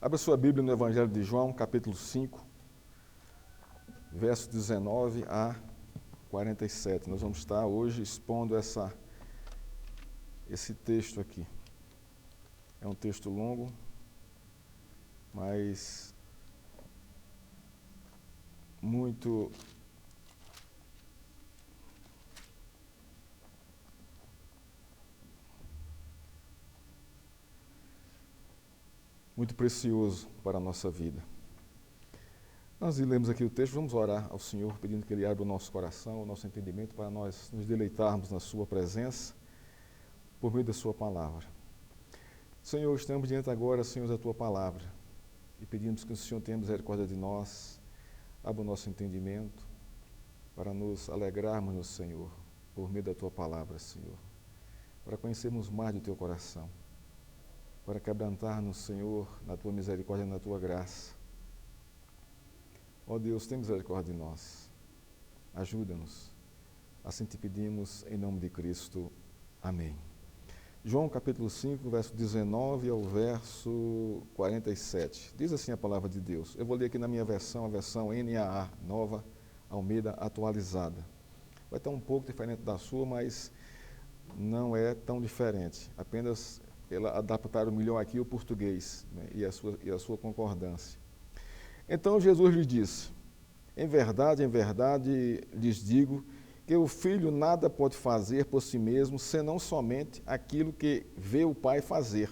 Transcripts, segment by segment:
Abra sua Bíblia no Evangelho de João, capítulo 5, verso 19 a 47. Nós vamos estar hoje expondo esse texto aqui. É um texto longo, mas muito precioso para a nossa vida. Nós lemos aqui o texto, vamos orar ao Senhor, pedindo que Ele abra o nosso coração, o nosso entendimento, para nós nos deleitarmos na Sua presença, por meio da Sua palavra. Senhor, estamos diante agora, Senhor, da Tua palavra, e pedimos que o Senhor tenha misericórdia de nós, abra o nosso entendimento, para nos alegrarmos no Senhor, por meio da Tua palavra, Senhor, para conhecermos mais do Teu coração, para quebrantar-nos, Senhor, na Tua misericórdia e na Tua graça. Ó Deus, tem misericórdia de nós. Ajuda-nos. Assim te pedimos, em nome de Cristo. Amém. João capítulo 5, verso 19 ao verso 47. Diz assim a palavra de Deus. Eu vou ler aqui na minha versão, a versão NAA, Nova Almeida Atualizada. Vai estar um pouco diferente da sua, mas não é tão diferente. Apenas ela adaptaram melhor aqui o português, né, e a sua concordância. Então Jesus lhe disse: em verdade lhes digo que o Filho nada pode fazer por si mesmo, senão somente aquilo que vê o Pai fazer.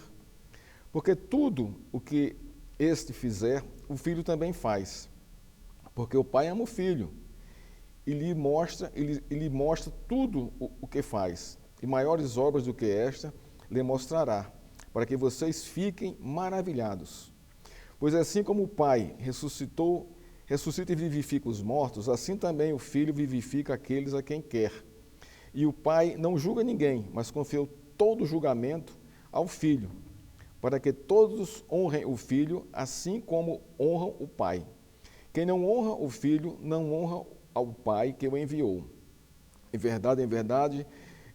Porque tudo o que este fizer, o Filho também faz. Porque o Pai ama o Filho e lhe mostra tudo o que faz. E maiores obras do que esta lhe mostrará, para que vocês fiquem maravilhados. Pois assim como o Pai ressuscita e vivifica os mortos, assim também o Filho vivifica aqueles a quem quer. E o Pai não julga ninguém, mas confiou todo o julgamento ao Filho, para que todos honrem o Filho, assim como honram o Pai. Quem não honra o Filho, não honra ao Pai que o enviou. Em verdade,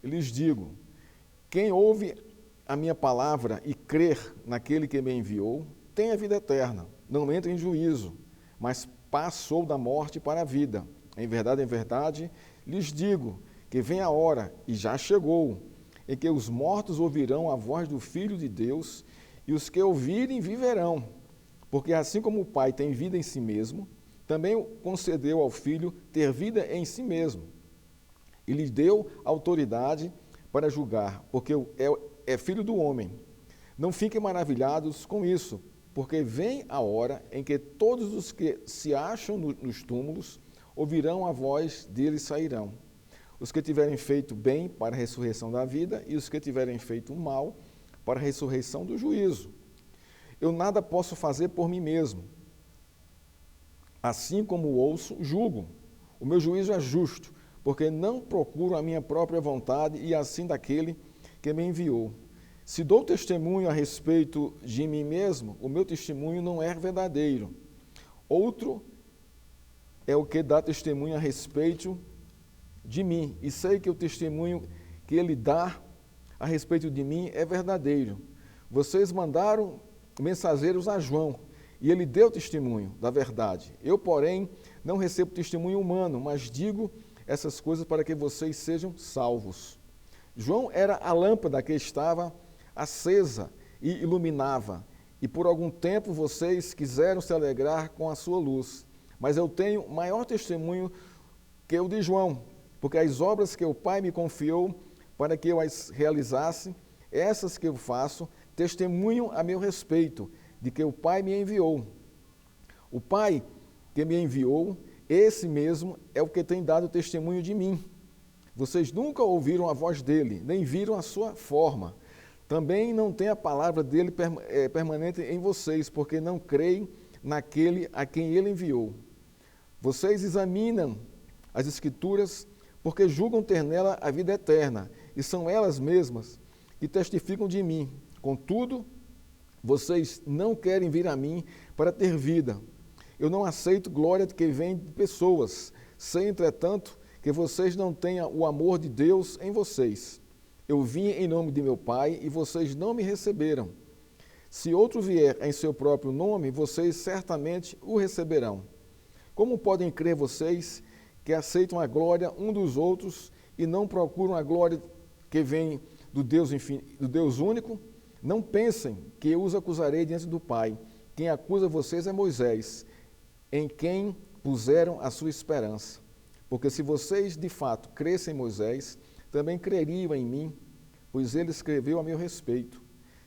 lhes digo, quem ouve a minha palavra e crer naquele que me enviou, tem a vida eterna, não entra em juízo, mas passou da morte para a vida. Em verdade, lhes digo que vem a hora, e já chegou, em que os mortos ouvirão a voz do Filho de Deus, e os que ouvirem viverão. Porque assim como o Pai tem vida em si mesmo, também concedeu ao Filho ter vida em si mesmo. E lhe deu autoridade para julgar, porque é filho do homem. Não fiquem maravilhados com isso, porque vem a hora em que todos os que se acham nos túmulos ouvirão a voz dele e sairão. Os que tiverem feito bem para a ressurreição da vida e os que tiverem feito mal para a ressurreição do juízo. Eu nada posso fazer por mim mesmo. Assim como ouço, julgo. O meu juízo é justo, porque não procuro a minha própria vontade e assim daquele que me enviou. Se dou testemunho a respeito de mim mesmo, o meu testemunho não é verdadeiro. Outro é o que dá testemunho a respeito de mim, e sei que o testemunho que ele dá a respeito de mim é verdadeiro. Vocês mandaram mensageiros a João, e ele deu testemunho da verdade. Eu, porém, não recebo testemunho humano, mas digo essas coisas para que vocês sejam salvos. João era a lâmpada que estava acesa e iluminava, e por algum tempo vocês quiseram se alegrar com a sua luz. Mas eu tenho maior testemunho que o de João, porque as obras que o Pai me confiou para que eu as realizasse, essas que eu faço, testemunham a meu respeito, de que o Pai me enviou. O Pai que me enviou, esse mesmo é o que tem dado testemunho de mim. Vocês nunca ouviram a voz dele, nem viram a sua forma. Também não tem a palavra dele permanente em vocês, porque não creem naquele a quem ele enviou. Vocês examinam as Escrituras, porque julgam ter nela a vida eterna, e são elas mesmas que testificam de mim. Contudo, vocês não querem vir a mim para ter vida. Eu não aceito glória que vem de pessoas. Sei, entretanto, que vocês não tenham o amor de Deus em vocês. Eu vim em nome de meu Pai e vocês não me receberam. Se outro vier em seu próprio nome, vocês certamente o receberão. Como podem crer vocês que aceitam a glória um dos outros e não procuram a glória que vem do Deus único? Não pensem que eu os acusarei diante do Pai. Quem acusa vocês é Moisés, em quem puseram a sua esperança. Porque se vocês de fato crescem em Moisés, também creriam em mim, pois ele escreveu a meu respeito.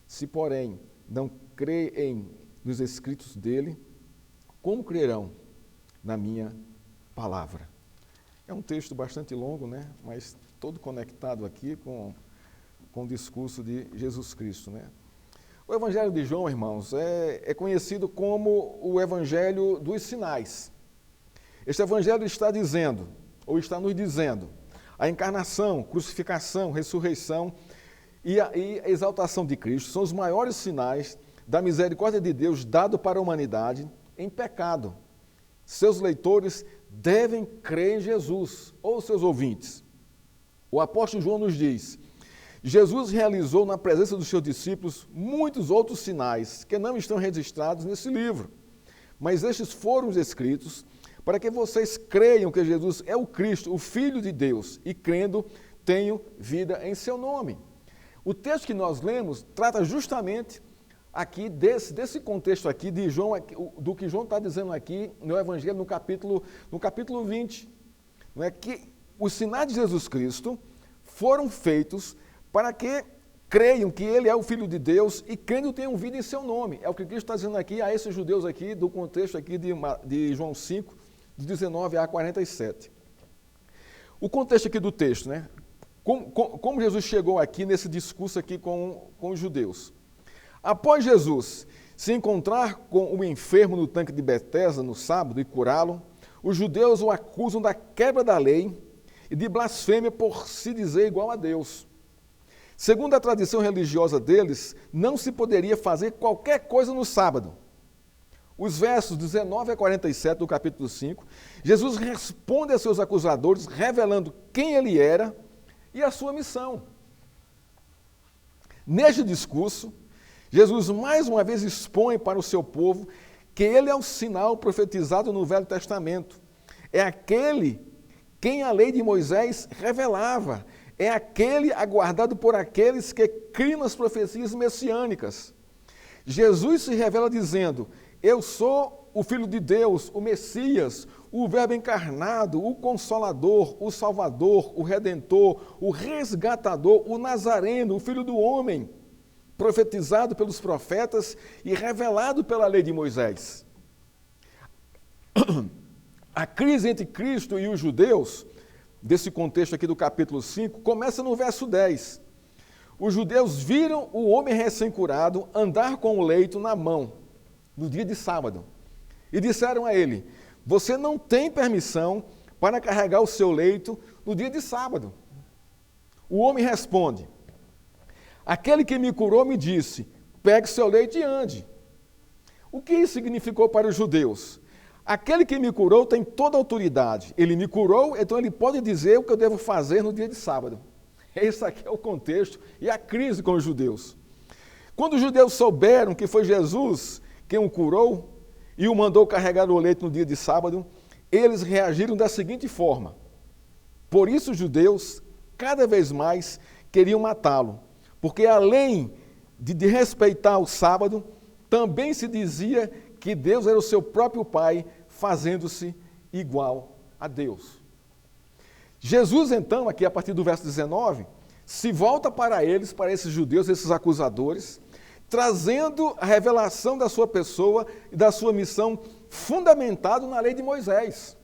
Se, porém, não creem nos escritos dele, como crerão na minha palavra? É um texto bastante longo, né? Mas todo conectado aqui com o discurso de Jesus Cristo, né? O Evangelho de João, irmãos, é conhecido como o Evangelho dos sinais. Este Evangelho está dizendo, ou está nos dizendo, a encarnação, crucificação, ressurreição e a exaltação de Cristo são os maiores sinais da misericórdia de Deus dado para a humanidade em pecado. Seus leitores devem crer em Jesus, ou seus ouvintes. O apóstolo João nos diz: Jesus realizou na presença dos seus discípulos muitos outros sinais que não estão registrados nesse livro, mas estes foram escritos para que vocês creiam que Jesus é o Cristo, o Filho de Deus, e crendo, tenham vida em seu nome. O texto que nós lemos trata justamente aqui desse contexto aqui de João, do que João está dizendo aqui no Evangelho, no capítulo 20, não é? Que os sinais de Jesus Cristo foram feitos para que creiam que ele é o Filho de Deus e crendo tenham vida em seu nome. É o que Cristo está dizendo aqui a esses judeus aqui, do contexto aqui de João 5, de 19 a 47. O contexto aqui do texto, né? Como Jesus chegou aqui nesse discurso aqui com os judeus. Após Jesus se encontrar com o enfermo no tanque de Betesda no sábado e curá-lo, os judeus o acusam da quebra da lei e de blasfêmia por se dizer igual a Deus. Segundo a tradição religiosa deles, não se poderia fazer qualquer coisa no sábado. Os versos 19 a 47 do capítulo 5, Jesus responde a seus acusadores, revelando quem ele era e a sua missão. Neste discurso, Jesus mais uma vez expõe para o seu povo que ele é o sinal profetizado no Velho Testamento. É aquele quem a lei de Moisés revelava. É aquele aguardado por aqueles que criam nas profecias messiânicas. Jesus se revela dizendo: eu sou o Filho de Deus, o Messias, o Verbo encarnado, o Consolador, o Salvador, o Redentor, o Resgatador, o Nazareno, o Filho do Homem, profetizado pelos profetas e revelado pela lei de Moisés. A crise entre Cristo e os judeus, desse contexto aqui do capítulo 5, começa no verso 10. Os judeus viram o homem recém-curado andar com o leito na mão, no dia de sábado, e disseram a ele: você não tem permissão para carregar o seu leito no dia de sábado. O homem responde: aquele que me curou me disse, pegue seu leito e ande. O que isso significou para os judeus? Aquele que me curou tem toda a autoridade. Ele me curou, então ele pode dizer o que eu devo fazer no dia de sábado. Esse aqui é o contexto e a crise com os judeus. Quando os judeus souberam que foi Jesus quem o curou e o mandou carregar o leito no dia de sábado, eles reagiram da seguinte forma: por isso os judeus, cada vez mais, queriam matá-lo, porque além de respeitar o sábado, também se dizia que Deus era o seu próprio Pai, fazendo-se igual a Deus. Jesus, então, aqui a partir do verso 19, se volta para eles, para esses judeus, esses acusadores, trazendo a revelação da sua pessoa e da sua missão fundamentado na lei de Moisés.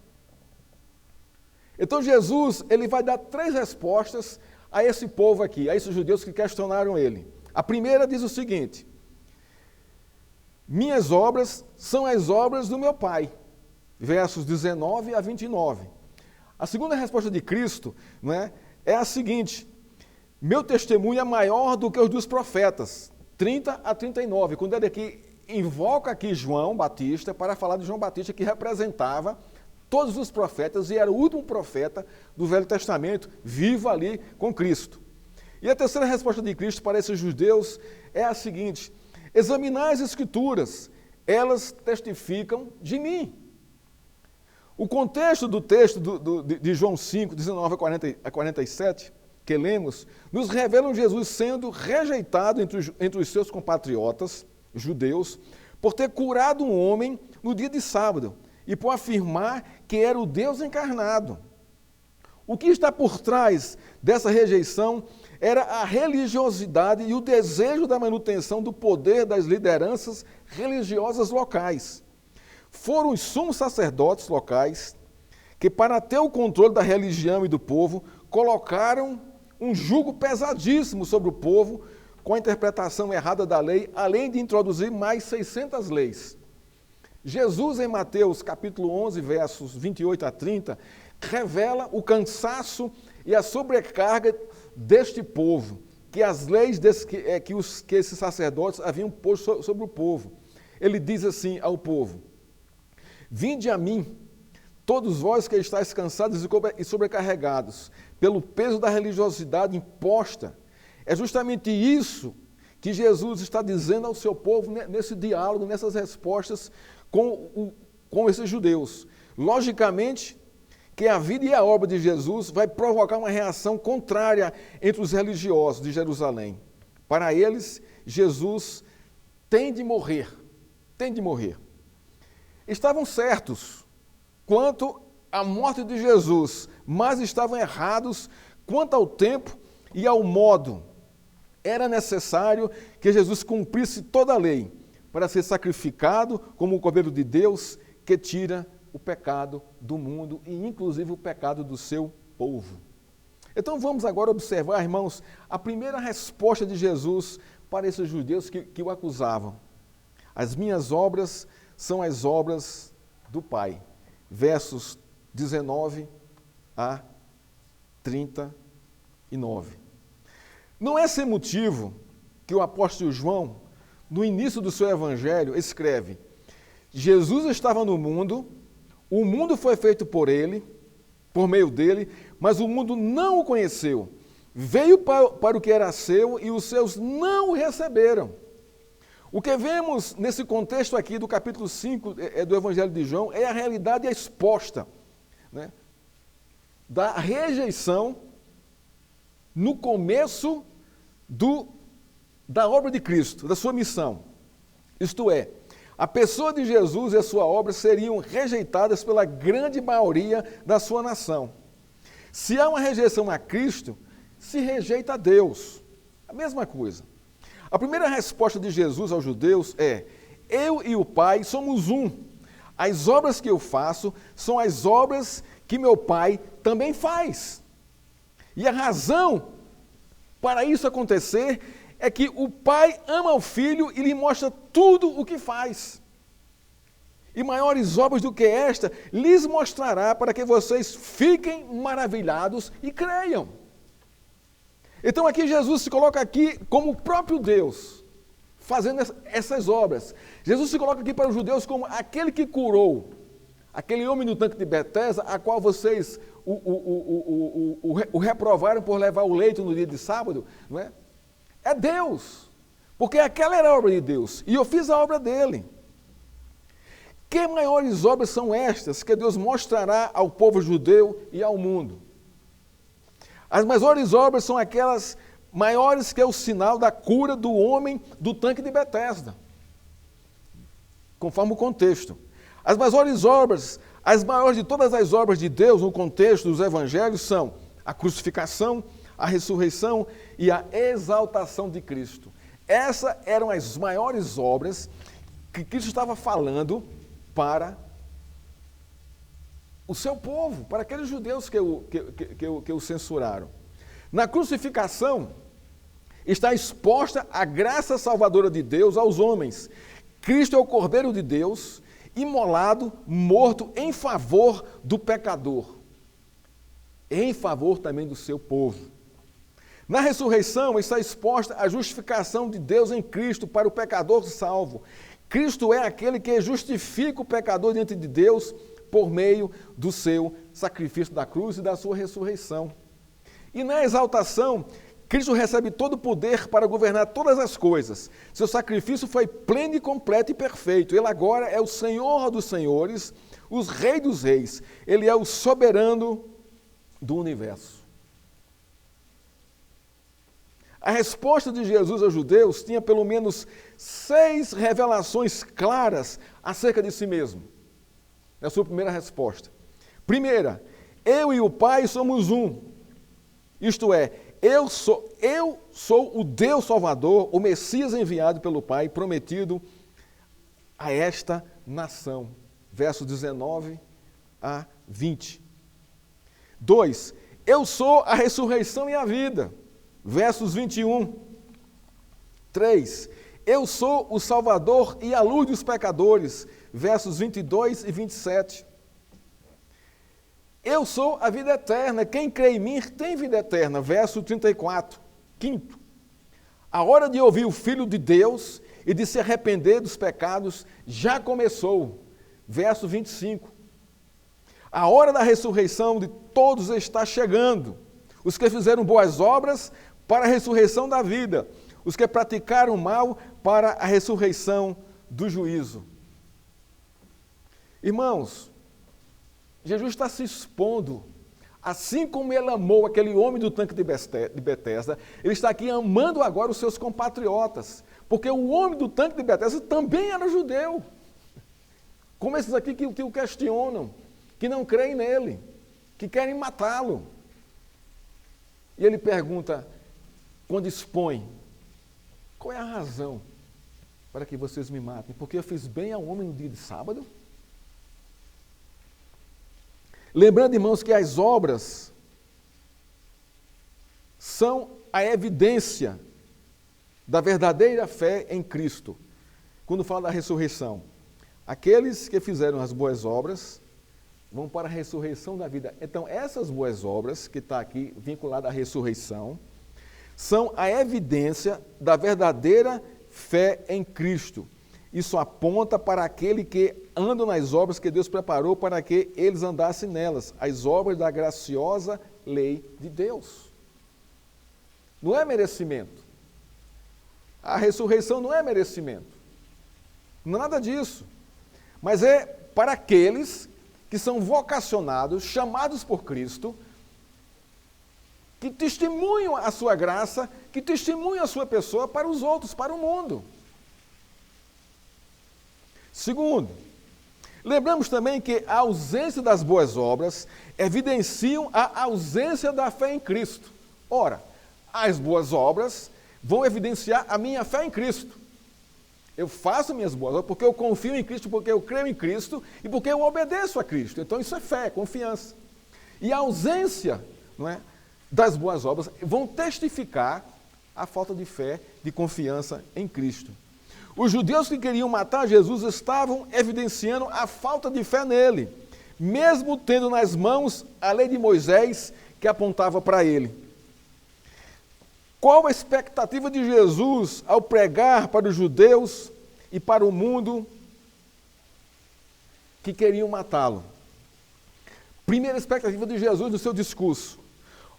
Então Jesus, ele vai dar 3 respostas a esse povo aqui, a esses judeus que questionaram ele. A primeira diz o seguinte: minhas obras são as obras do meu Pai, versos 19 a 29. A segunda resposta de Cristo, não é a seguinte: meu testemunho é maior do que os dos profetas, 30 a 39, quando ele aqui invoca aqui João Batista para falar de João Batista, que representava todos os profetas e era o último profeta do Velho Testamento, vivo ali com Cristo. E a terceira resposta de Cristo para esses judeus é a seguinte: Examinai as Escrituras, elas testificam de mim. O contexto do texto de João 5, 19 a 47, que lemos, nos revelam Jesus sendo rejeitado entre os seus compatriotas judeus por ter curado um homem no dia de sábado e por afirmar que era o Deus encarnado. O que está por trás dessa rejeição era a religiosidade e o desejo da manutenção do poder das lideranças religiosas locais. Foram os sumos sacerdotes locais que, para ter o controle da religião e do povo, colocaram um jugo pesadíssimo sobre o povo com a interpretação errada da lei, além de introduzir mais 600 leis. Jesus, em Mateus capítulo 11, versos 28 a 30, revela o cansaço e a sobrecarga deste povo, que as leis que esses sacerdotes haviam posto sobre o povo. Ele diz assim ao povo: vinde a mim, todos vós que estáis cansados e sobrecarregados pelo peso da religiosidade imposta. É justamente isso que Jesus está dizendo ao seu povo nesse diálogo, nessas respostas com esses judeus. Logicamente, que a vida e a obra de Jesus vai provocar uma reação contrária entre os religiosos de Jerusalém. Para eles, Jesus tem de morrer. Estavam certos quanto à morte de Jesus, mas estavam errados quanto ao tempo e ao modo. Era necessário que Jesus cumprisse toda a lei para ser sacrificado como o Cordeiro de Deus que tira o pecado do mundo e inclusive o pecado do seu povo. Então vamos agora observar, irmãos, a primeira resposta de Jesus para esses judeus que o acusavam. As minhas obras são as obras do Pai. Versos 19 a 39. Não é sem motivo que o apóstolo João, no início do seu evangelho, escreve: Jesus estava no mundo, o mundo foi feito por ele, por meio dele, mas o mundo não o conheceu. Veio para o que era seu e os seus não o receberam. O que vemos nesse contexto aqui do capítulo 5 do Evangelho de João é a realidade exposta, né, da rejeição no começo da obra de Cristo, da sua missão. Isto é, a pessoa de Jesus e a sua obra seriam rejeitadas pela grande maioria da sua nação. Se há uma rejeição a Cristo, se rejeita a Deus. A mesma coisa. A primeira resposta de Jesus aos judeus é: eu e o Pai somos um. As obras que eu faço são as obras que meu Pai também faz. E a razão para isso acontecer é que o Pai ama o Filho e lhe mostra tudo o que faz. E maiores obras do que esta lhes mostrará, para que vocês fiquem maravilhados e creiam. Então aqui Jesus se coloca aqui como o próprio Deus, fazendo essas obras. Jesus se coloca aqui para os judeus como aquele que curou aquele homem no tanque de Betesda, a qual vocês o reprovaram por levar o leito no dia de sábado, não é? É Deus, porque aquela era a obra de Deus, e eu fiz a obra dele. Que maiores obras são estas que Deus mostrará ao povo judeu e ao mundo? As maiores obras são aquelas maiores que é o sinal da cura do homem do tanque de Betesda, conforme o contexto. As maiores obras, as maiores de todas as obras de Deus no contexto dos evangelhos são a crucificação, a ressurreição e a exaltação de Cristo. Essas eram as maiores obras que Cristo estava falando para o seu povo, para aqueles judeus que o censuraram. Na crucificação está exposta a graça salvadora de Deus aos homens. Cristo é o Cordeiro de Deus, imolado, morto em favor do pecador, em favor também do seu povo. Na ressurreição está exposta a justificação de Deus em Cristo para o pecador salvo. Cristo é aquele que justifica o pecador diante de Deus por meio do seu sacrifício da cruz e da sua ressurreição. E na exaltação, Cristo recebe todo o poder para governar todas as coisas. Seu sacrifício foi pleno e completo e perfeito. Ele agora é o Senhor dos senhores, o Rei dos reis. Ele é o soberano do universo. A resposta de Jesus aos judeus tinha pelo menos 6 revelações claras acerca de si mesmo. É a sua primeira resposta. Primeira, eu e o Pai somos um. Isto é, eu sou o Deus Salvador, o Messias enviado pelo Pai, prometido a esta nação. Versos 19 a 20. 2. Eu sou a ressurreição e a vida. Versos 21. 3. Eu sou o Salvador e a luz dos pecadores. Versos 22 e 27. Eu sou a vida eterna. Quem crê em mim tem vida eterna. Verso 34. 5. A hora de ouvir o Filho de Deus e de se arrepender dos pecados já começou. Verso 25. A hora da ressurreição de todos está chegando. Os que fizeram boas obras para a ressurreição da vida. Os que praticaram mal para a ressurreição do juízo. Irmãos, Jesus está se expondo, assim como ele amou aquele homem do tanque de Betesda, ele está aqui amando agora os seus compatriotas, porque o homem do tanque de Betesda também era judeu, como esses aqui que o questionam, que não creem nele, que querem matá-lo. E ele pergunta, quando expõe, qual é a razão para que vocês me matem? Porque eu fiz bem ao homem no dia de sábado? Lembrando, irmãos, que as obras são a evidência da verdadeira fé em Cristo. Quando fala da ressurreição, aqueles que fizeram as boas obras vão para a ressurreição da vida. Então, essas boas obras, que está aqui vinculada à ressurreição, são a evidência da verdadeira fé em Cristo. Isso aponta para aquele que anda nas obras que Deus preparou para que eles andassem nelas, as obras da graciosa lei de Deus. Não é merecimento. A ressurreição não é merecimento. Nada disso. Mas é para aqueles que são vocacionados, chamados por Cristo, que testemunham a sua graça, que testemunham a sua pessoa para os outros, para o mundo. Segundo, lembramos também que a ausência das boas obras evidenciam a ausência da fé em Cristo. Ora, as boas obras vão evidenciar a minha fé em Cristo. Eu faço minhas boas obras porque eu confio em Cristo, porque eu creio em Cristo e porque eu obedeço a Cristo. Então isso é fé, confiança. E a ausência, não é, das boas obras vão testificar a falta de fé, de confiança em Cristo. Os judeus que queriam matar Jesus estavam evidenciando a falta de fé nele, mesmo tendo nas mãos a lei de Moisés que apontava para ele. Qual a expectativa de Jesus ao pregar para os judeus e para o mundo que queriam matá-lo? Primeira expectativa de Jesus no seu discurso: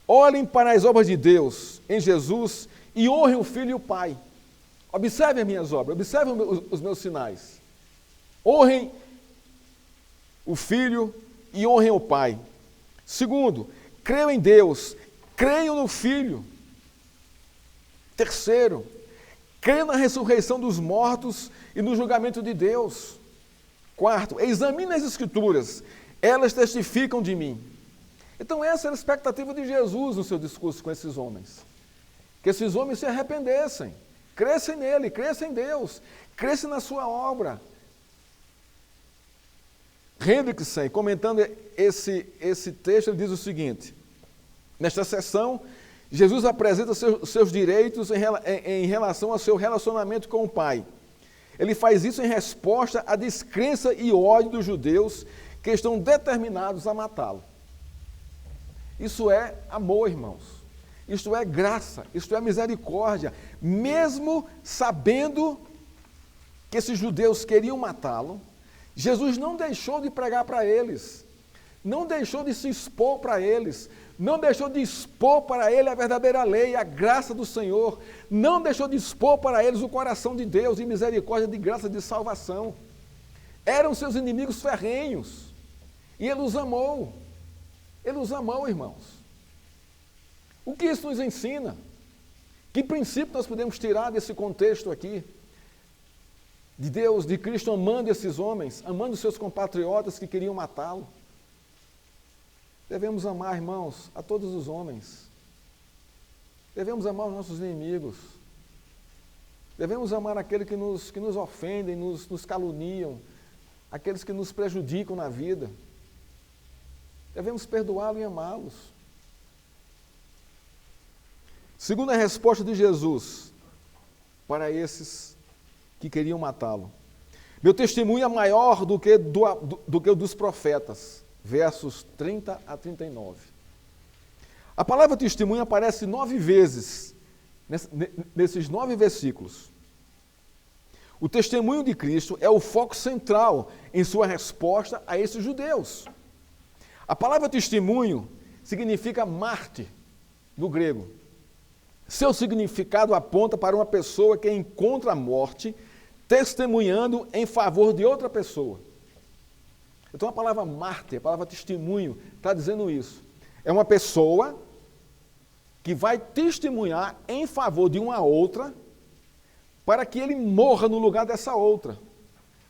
olhem para as obras de Deus em Jesus e honrem o Filho e o Pai. Observem as minhas obras, observem os meus sinais. Honrem o Filho e honrem o Pai. Segundo, creiam em Deus, creiam no Filho. Terceiro, creiam na ressurreição dos mortos e no julgamento de Deus. Quarto, examinem as Escrituras, elas testificam de mim. Então essa era a expectativa de Jesus no seu discurso com esses homens. Que esses homens se arrependessem. Crescem nele, crescem em Deus, crescem na sua obra. Hendrickson, comentando esse texto, ele diz o seguinte: nesta sessão, Jesus apresenta seus direitos em relação ao seu relacionamento com o Pai. Ele faz isso em resposta à descrença e ódio dos judeus que estão determinados a matá-lo. Isso é amor, irmãos. Isto é graça, isto é misericórdia. Mesmo sabendo que esses judeus queriam matá-lo, Jesus não deixou de pregar para eles. não deixou de se expor para eles, não deixou de expor para ele a verdadeira lei, a graça do Senhor, não deixou de expor para eles o coração de Deus de misericórdia, de graça, de salvação. Eram seus inimigos ferrenhos, e ele os amou. Ele os amou, irmãos. O que isso nos ensina? Que princípio nós podemos tirar desse contexto aqui? De Deus, de Cristo amando esses homens, amando seus compatriotas que queriam matá-lo. Devemos amar, irmãos, a todos os homens. Devemos amar os nossos inimigos. Devemos amar aqueles que nos ofendem, nos caluniam, aqueles que nos prejudicam na vida. Devemos perdoá-los e amá-los. Segunda resposta de Jesus para esses que queriam matá-lo. Meu testemunho é maior do que o dos profetas. Versos 30 a 39. A palavra testemunho aparece 9 vezes nesses 9 versículos. O testemunho de Cristo é o foco central em sua resposta a esses judeus. A palavra testemunho significa mártir, no grego. Seu significado aponta para uma pessoa que encontra a morte testemunhando em favor de outra pessoa. Então a palavra mártir, a palavra testemunho, está dizendo isso. É uma pessoa que vai testemunhar em favor de uma outra para que ele morra no lugar dessa outra.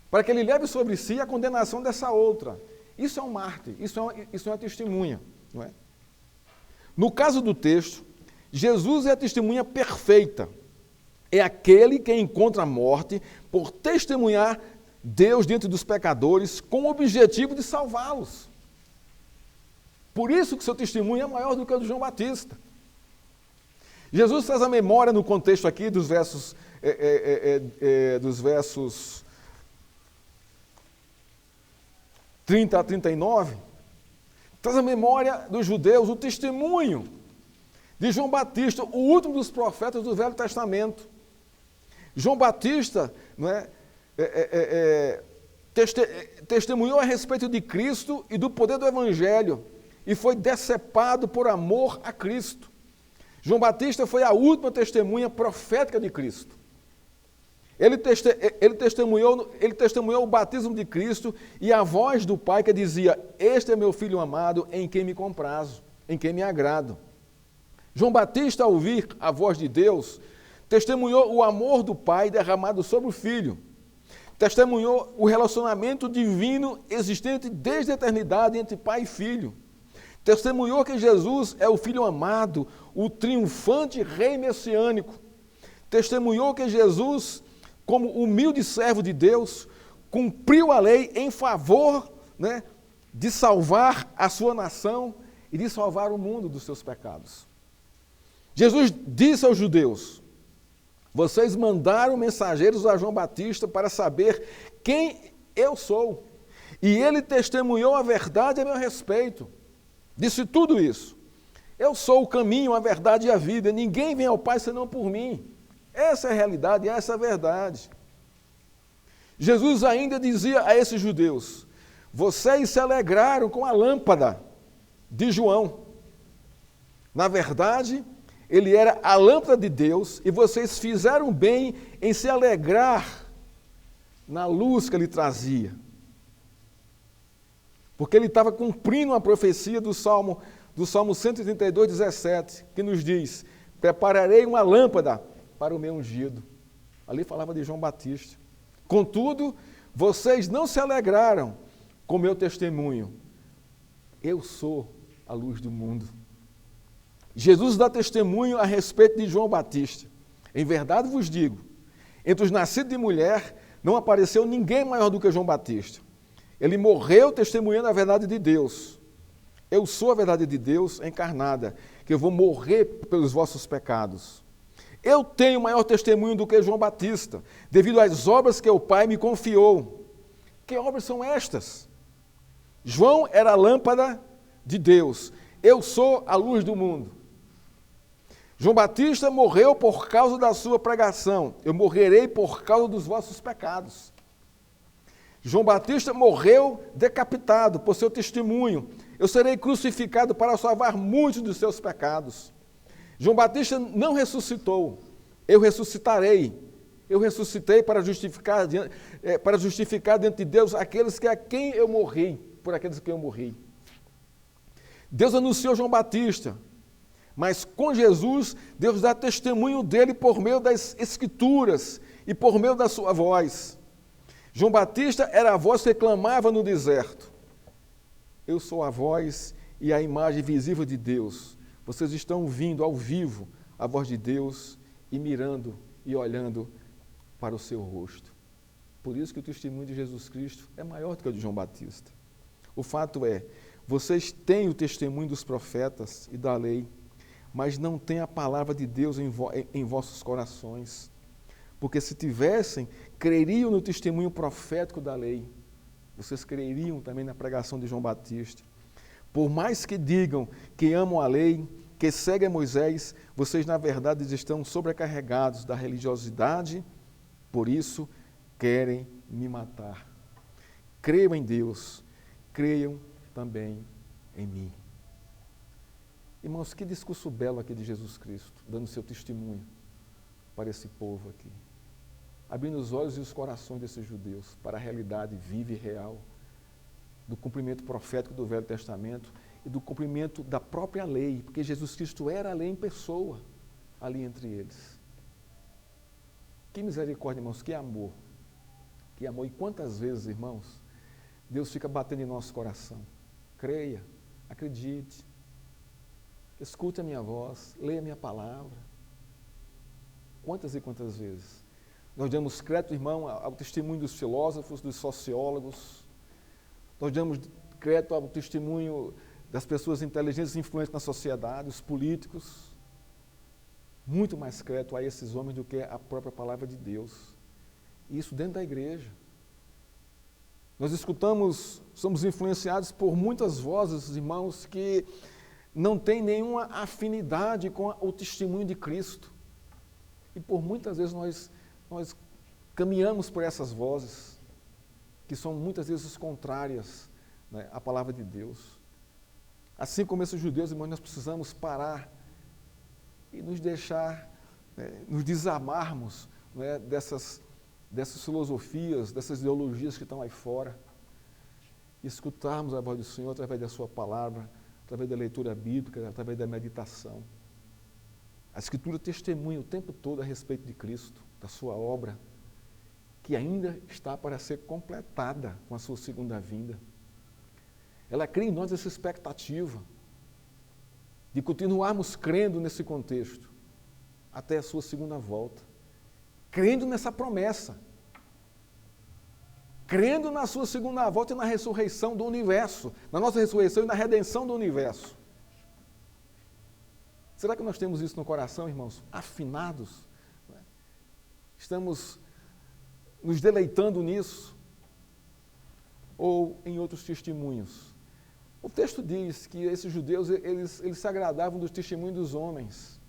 Para que ele leve sobre si a condenação dessa outra. Isso é um mártir, isso é uma testemunha. Não é? No caso do texto, Jesus é a testemunha perfeita. É aquele que encontra a morte por testemunhar Deus diante dos pecadores com o objetivo de salvá-los. Por isso que seu testemunho é maior do que o de João Batista. Jesus faz a memória no contexto aqui dos versos 30 a 39, traz a memória dos judeus, o testemunho de João Batista, o último dos profetas do Velho Testamento. João Batista, não é, testemunhou a respeito de Cristo e do poder do Evangelho e foi decepado por amor a Cristo. João Batista foi a última testemunha profética de Cristo. Ele testemunhou o batismo de Cristo e a voz do Pai que dizia: "Este é meu Filho amado, em quem me comprazo, em quem me agrado." João Batista, ao ouvir a voz de Deus, testemunhou o amor do Pai derramado sobre o Filho. Testemunhou o relacionamento divino existente desde a eternidade entre Pai e Filho. Testemunhou que Jesus é o Filho amado, o triunfante Rei messiânico. Testemunhou que Jesus, como humilde servo de Deus, cumpriu a lei em favor, né, de salvar a sua nação e de salvar o mundo dos seus pecados. Jesus disse aos judeus: "Vocês mandaram mensageiros a João Batista para saber quem eu sou. E ele testemunhou a verdade a meu respeito. Disse tudo isso. Eu sou o caminho, a verdade e a vida. Ninguém vem ao Pai senão por mim." Essa é a realidade, essa é a verdade. Jesus ainda dizia a esses judeus: "Vocês se alegraram com a lâmpada de João. Na verdade, ele era a lâmpada de Deus e vocês fizeram bem em se alegrar na luz que ele trazia." Porque ele estava cumprindo a profecia do Salmo 132, 17, que nos diz: "Prepararei uma lâmpada para o meu ungido." Ali falava de João Batista. "Contudo, vocês não se alegraram com meu testemunho. Eu sou a luz do mundo." Jesus dá testemunho a respeito de João Batista. "Em verdade vos digo, entre os nascidos de mulher não apareceu ninguém maior do que João Batista. Ele morreu testemunhando a verdade de Deus. Eu sou a verdade de Deus encarnada, que eu vou morrer pelos vossos pecados. Eu tenho maior testemunho do que João Batista, devido às obras que o Pai me confiou." Que obras são estas? João era a lâmpada de Deus. Eu sou a luz do mundo. João Batista morreu por causa da sua pregação. Eu morrerei por causa dos vossos pecados. João Batista morreu decapitado por seu testemunho. Eu serei crucificado para salvar muitos dos seus pecados. João Batista não ressuscitou. Eu ressuscitarei. Eu ressuscitei para justificar diante de Deus aqueles a quem eu morri, por aqueles que eu morri. Deus anunciou João Batista, mas com Jesus, Deus dá testemunho dele por meio das Escrituras e por meio da sua voz. João Batista era a voz que clamava no deserto. Eu sou a voz e a imagem visível de Deus. Vocês estão ouvindo ao vivo a voz de Deus e mirando e olhando para o seu rosto. Por isso que o testemunho de Jesus Cristo é maior do que o de João Batista. O fato é, vocês têm o testemunho dos profetas e da lei, mas não têm a palavra de Deus em vossos corações. Porque se tivessem, creriam no testemunho profético da lei. Vocês creriam também na pregação de João Batista. Por mais que digam que amam a lei, que seguem Moisés, vocês na verdade estão sobrecarregados da religiosidade, por isso querem me matar. Creiam em Deus, creiam também em mim. Irmãos, que discurso belo aqui de Jesus Cristo, dando seu testemunho para esse povo aqui. Abrindo os olhos e os corações desses judeus para a realidade viva e real do cumprimento profético do Velho Testamento e do cumprimento da própria lei, porque Jesus Cristo era a lei em pessoa ali entre eles. Que misericórdia, irmãos, que amor. Que amor. E quantas vezes, irmãos, Deus fica batendo em nosso coração. Creia, acredite, escute a minha voz, leia a minha palavra. Quantas e quantas vezes? Nós damos crédito, irmão, ao testemunho dos filósofos, dos sociólogos. Nós damos crédito ao testemunho das pessoas inteligentes e influentes na sociedade, os políticos. Muito mais crédito a esses homens do que a própria palavra de Deus. E isso dentro da igreja. Nós escutamos, somos influenciados por muitas vozes, irmãos, que não têm nenhuma afinidade com o testemunho de Cristo. E por muitas vezes nós caminhamos por essas vozes, que são muitas vezes contrárias, né, à palavra de Deus. Assim como esses judeus, irmãos, nós precisamos parar e nos deixar, nos desamarmos, né, dessas filosofias, dessas ideologias que estão aí fora, e escutarmos a voz do Senhor através da sua palavra, através da leitura bíblica, através da meditação. A Escritura testemunha o tempo todo a respeito de Cristo, da sua obra, que ainda está para ser completada com a sua segunda vinda. Ela cria em nós essa expectativa de continuarmos crendo nesse contexto até a sua segunda volta, crendo nessa promessa, crendo na sua segunda volta e na ressurreição do universo, na nossa ressurreição e na redenção do universo. Será que nós temos isso no coração, irmãos? Afinados? Estamos nos deleitando nisso? Ou em outros testemunhos? O texto diz que esses judeus, eles se agradavam dos testemunhos dos homens.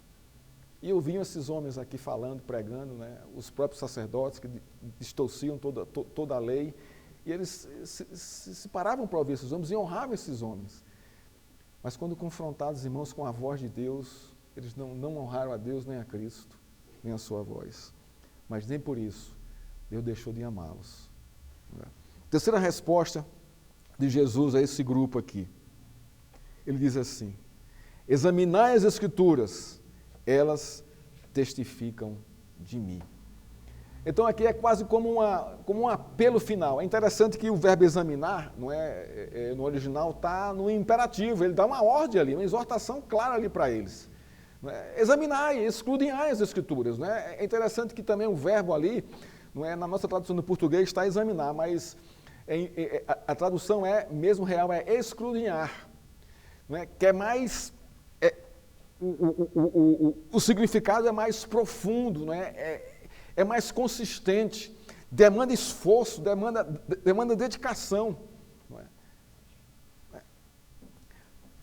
E ouviam esses homens aqui falando, pregando, né? Os próprios sacerdotes que distorciam toda a lei. E eles se paravam para ouvir esses homens e honravam esses homens. Mas quando confrontados, irmãos, com a voz de Deus, eles não honraram a Deus nem a Cristo, nem a sua voz. Mas nem por isso Deus deixou de amá-los. Terceira resposta de Jesus a esse grupo aqui. Ele diz assim: examinai as Escrituras, elas testificam de mim. Então aqui é quase como um apelo final. É interessante que o verbo examinar, no original está no imperativo, ele dá uma ordem ali, uma exortação clara ali para eles. Examinai, escudinhai as Escrituras. É interessante que também o verbo ali, na nossa tradução do português está examinar, mas a tradução mesmo real é escudinhar, que é mais, o significado é mais profundo, é mais consistente, demanda esforço, demanda dedicação.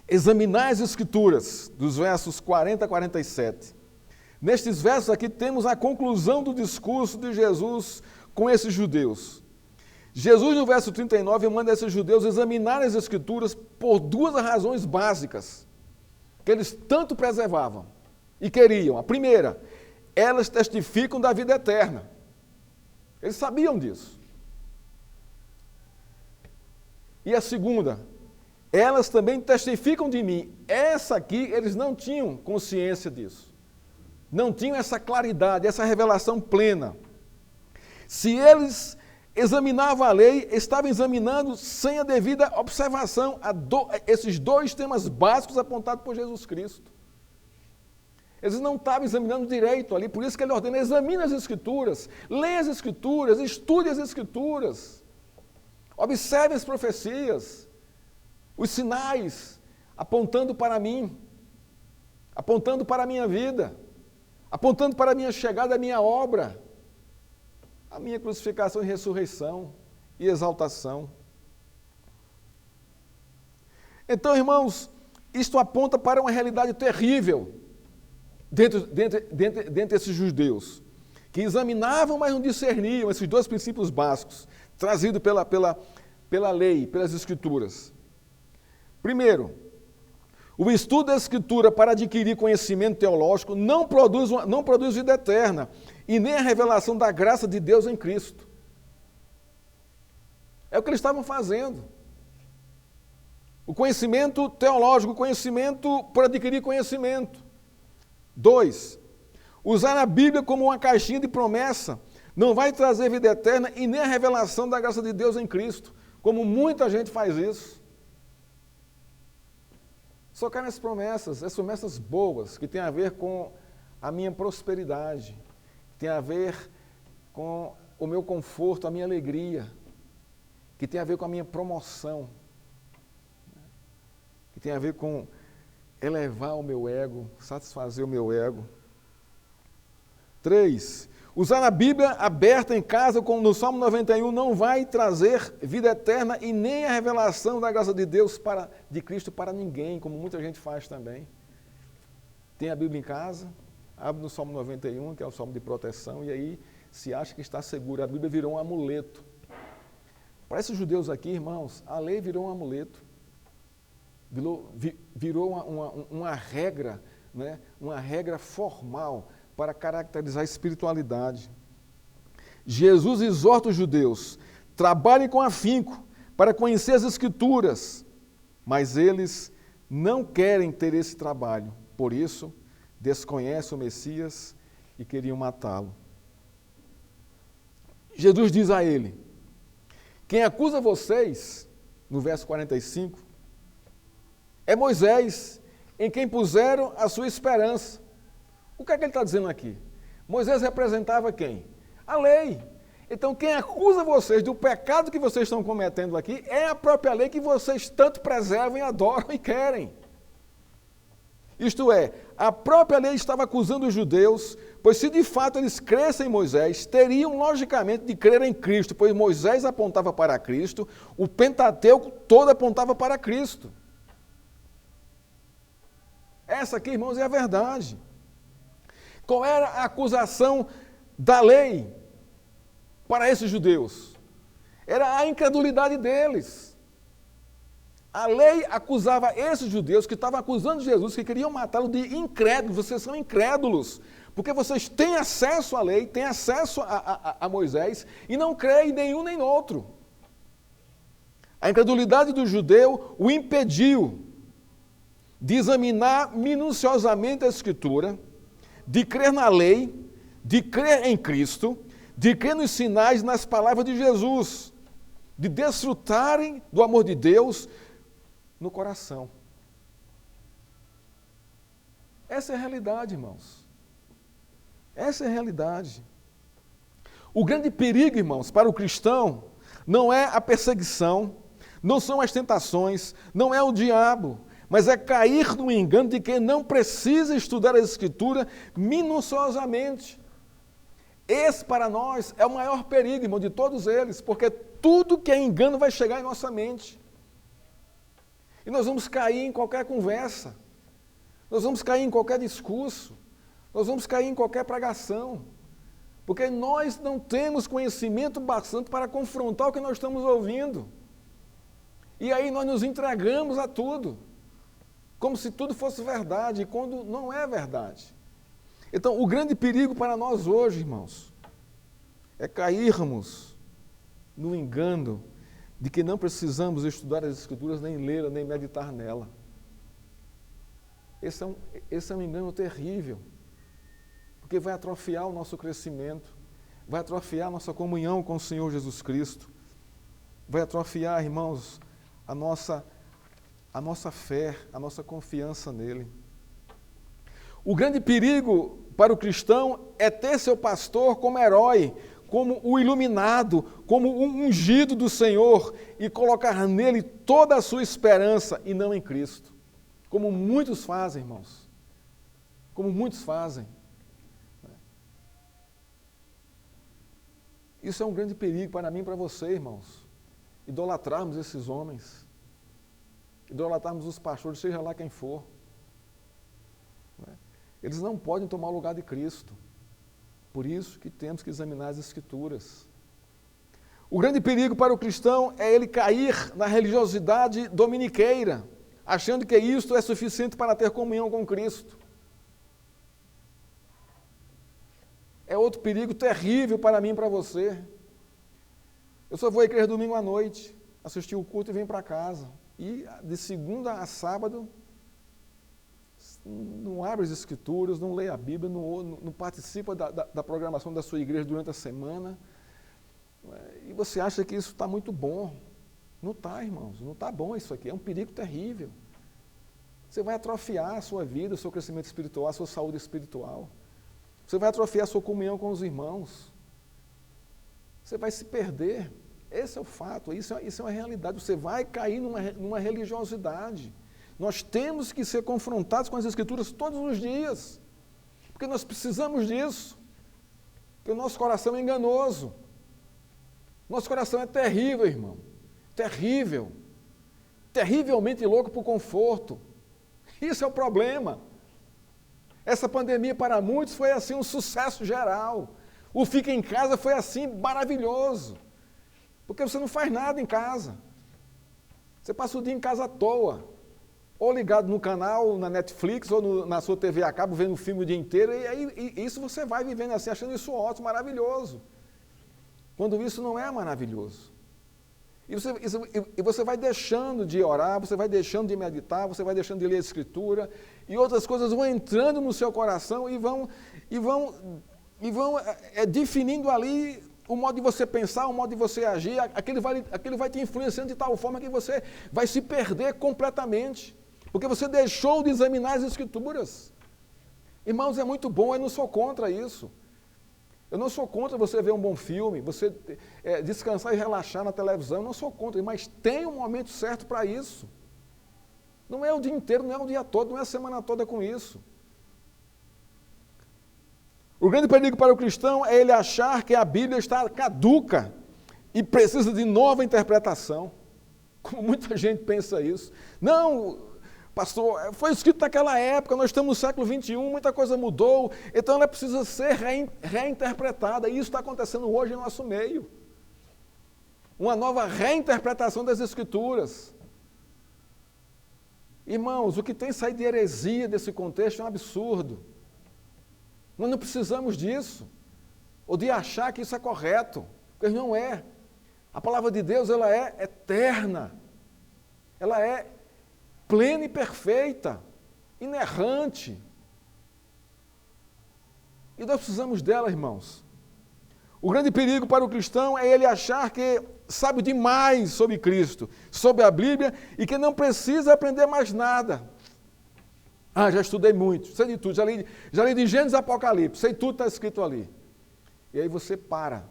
Examinai as Escrituras, dos versos 40 a 47. Nestes versos aqui temos a conclusão do discurso de Jesus com esses judeus. Jesus, no verso 39, manda esses judeus examinarem as Escrituras por duas razões básicas que eles tanto preservavam e queriam. A primeira, elas testificam da vida eterna. Eles sabiam disso. E a segunda, elas também testificam de mim. Essa aqui, eles não tinham consciência disso. Não tinham essa claridade, essa revelação plena. Se eles examinavam a lei, estavam examinando sem a devida observação esses dois temas básicos apontados por Jesus Cristo. Eles não estavam examinando direito ali, por isso que ele ordena, examine as Escrituras, leia as Escrituras, estude as Escrituras, observe as profecias, os sinais apontando para mim, apontando para a minha vida, apontando para a minha chegada, a minha obra, a minha crucificação e ressurreição e exaltação. Então, irmãos, isto aponta para uma realidade terrível dentro desses judeus, que examinavam, mas não discerniam esses dois princípios básicos, trazidos pela lei, pelas Escrituras. Primeiro, o estudo da Escritura para adquirir conhecimento teológico não produz vida eterna e nem a revelação da graça de Deus em Cristo. É o que eles estavam fazendo. O conhecimento teológico, o conhecimento por adquirir conhecimento. 2. Usar a Bíblia como uma caixinha de promessa não vai trazer vida eterna e nem a revelação da graça de Deus em Cristo, como muita gente faz isso. Só cai nas promessas, as promessas boas, que têm a ver com a minha prosperidade, que tem a ver com o meu conforto, a minha alegria, que tem a ver com a minha promoção, que tem a ver com elevar o meu ego, satisfazer o meu ego. 3. Usar a Bíblia aberta em casa, como no Salmo 91, não vai trazer vida eterna e nem a revelação da graça de Deus de Cristo para ninguém, como muita gente faz também. Tem a Bíblia em casa, abre no Salmo 91, que é o Salmo de proteção, e aí se acha que está seguro. A Bíblia virou um amuleto. Para esses judeus aqui, irmãos, a lei virou um amuleto. Virou uma regra, né? Uma regra formal para caracterizar a espiritualidade. Jesus exorta os judeus, trabalhem com afinco para conhecer as Escrituras, mas eles não querem ter esse trabalho, por isso desconhecem o Messias e queriam matá-lo. Jesus diz a ele, quem acusa vocês, no verso 45, é Moisés, em quem puseram a sua esperança. O que é que ele está dizendo aqui? Moisés representava quem? A lei. Então, quem acusa vocês do pecado que vocês estão cometendo aqui é a própria lei que vocês tanto preservam e adoram e querem. Isto é, a própria lei estava acusando os judeus, pois se de fato eles crescem em Moisés, teriam logicamente de crer em Cristo, pois Moisés apontava para Cristo, o Pentateuco todo apontava para Cristo. Essa aqui, irmãos, é a verdade. Qual era a acusação da lei para esses judeus? Era a incredulidade deles. A lei acusava esses judeus que estavam acusando Jesus, que queriam matá-lo, de incrédulos. Vocês são incrédulos, porque vocês têm acesso à lei, têm acesso a Moisés e não creem em nenhum nem outro. A incredulidade do judeu o impediu de examinar minuciosamente a Escritura, de crer na lei, de crer em Cristo, de crer nos sinais, nas palavras de Jesus, de desfrutarem do amor de Deus no coração. Essa é a realidade, irmãos. Essa é a realidade. O grande perigo, irmãos, para o cristão não é a perseguição, não são as tentações, não é o diabo, mas é cair no engano de quem não precisa estudar a Escritura minuciosamente. Esse, para nós, é o maior perigo, irmão, de todos eles, porque tudo que é engano vai chegar em nossa mente. E nós vamos cair em qualquer conversa, nós vamos cair em qualquer discurso, nós vamos cair em qualquer pregação, Porque nós não temos conhecimento bastante para confrontar o que nós estamos ouvindo. E aí nós nos entregamos a tudo, como se tudo fosse verdade, quando não é verdade. Então, o grande perigo para nós hoje, irmãos, é cairmos no engano de que não precisamos estudar as Escrituras, nem lê-la, nem meditar nela. Esse é um engano terrível, porque vai atrofiar o nosso crescimento, vai atrofiar a nossa comunhão com o Senhor Jesus Cristo, vai atrofiar, irmãos, a nossa fé, a nossa confiança nele. O grande perigo para o cristão é ter seu pastor como herói, como o iluminado, como o ungido do Senhor e colocar nele toda a sua esperança e não em Cristo. Como muitos fazem, irmãos. Como muitos fazem. Isso é um grande perigo para mim e para você, irmãos. Idolatrarmos esses homens. Idolatrarmos os pastores, seja lá quem for. Eles não podem tomar o lugar de Cristo. Por isso que temos que examinar as Escrituras. O grande perigo para o cristão é ele cair na religiosidade dominiqueira, achando que isto é suficiente para ter comunhão com Cristo. É outro perigo terrível para mim e para você. Eu só vou à igreja domingo à noite, assistir o culto e venho para casa. E de segunda a sábado, não abre as Escrituras, não lê a Bíblia, não participa da programação da sua igreja durante a semana. E você acha que isso está muito bom. Não está, irmãos, não está bom isso aqui, é um perigo terrível. Você vai atrofiar a sua vida, o seu crescimento espiritual, a sua saúde espiritual. Você vai atrofiar a sua comunhão com os irmãos. Você vai se perder. Esse é o fato, isso é uma realidade. Você vai cair numa religiosidade. Nós temos que ser confrontados com as Escrituras todos os dias. Porque nós precisamos disso. Porque o nosso coração é enganoso. Nosso coração é terrível, irmão. Terrível. Terrivelmente louco por conforto. Isso é o problema. Essa pandemia para muitos foi assim um sucesso geral. O fica em casa foi assim maravilhoso. Porque você não faz nada em casa. Você passa o dia em casa à toa. Ou ligado no canal, na Netflix, ou na sua TV a cabo, vendo um filme o dia inteiro. E isso você vai vivendo assim, achando isso ótimo, maravilhoso. Quando isso não é maravilhoso. E você vai deixando de orar, você vai deixando de meditar, você vai deixando de ler a Escritura, e outras coisas vão entrando no seu coração e vão definindo ali o modo de você pensar, o modo de você agir, aquilo vai te influenciando de tal forma que você vai se perder completamente, porque você deixou de examinar as Escrituras. Irmãos, é muito bom, eu não sou contra isso. Eu não sou contra você ver um bom filme, você descansar e relaxar na televisão, eu não sou contra, mas tem um momento certo para isso. Não é o dia inteiro, não é o dia todo, não é a semana toda com isso. O grande perigo para o cristão é ele achar que a Bíblia está caduca e precisa de nova interpretação. Como muita gente pensa isso. Não, pastor, foi escrito naquela época, nós estamos no século XXI, muita coisa mudou, então ela precisa ser reinterpretada, e isso está acontecendo hoje em nosso meio. Uma nova reinterpretação das Escrituras. Irmãos, o que tem saído de heresia desse contexto é um absurdo. Nós não precisamos disso, ou de achar que isso é correto, porque não é. A palavra de Deus, ela é eterna, ela é plena e perfeita, inerrante. E nós precisamos dela, irmãos. O grande perigo para o cristão é ele achar que sabe demais sobre Cristo, sobre a Bíblia, e que não precisa aprender mais nada. Ah, já estudei muito, sei de tudo, já li de Gênesis a Apocalipse, sei tudo que está escrito ali. E aí você para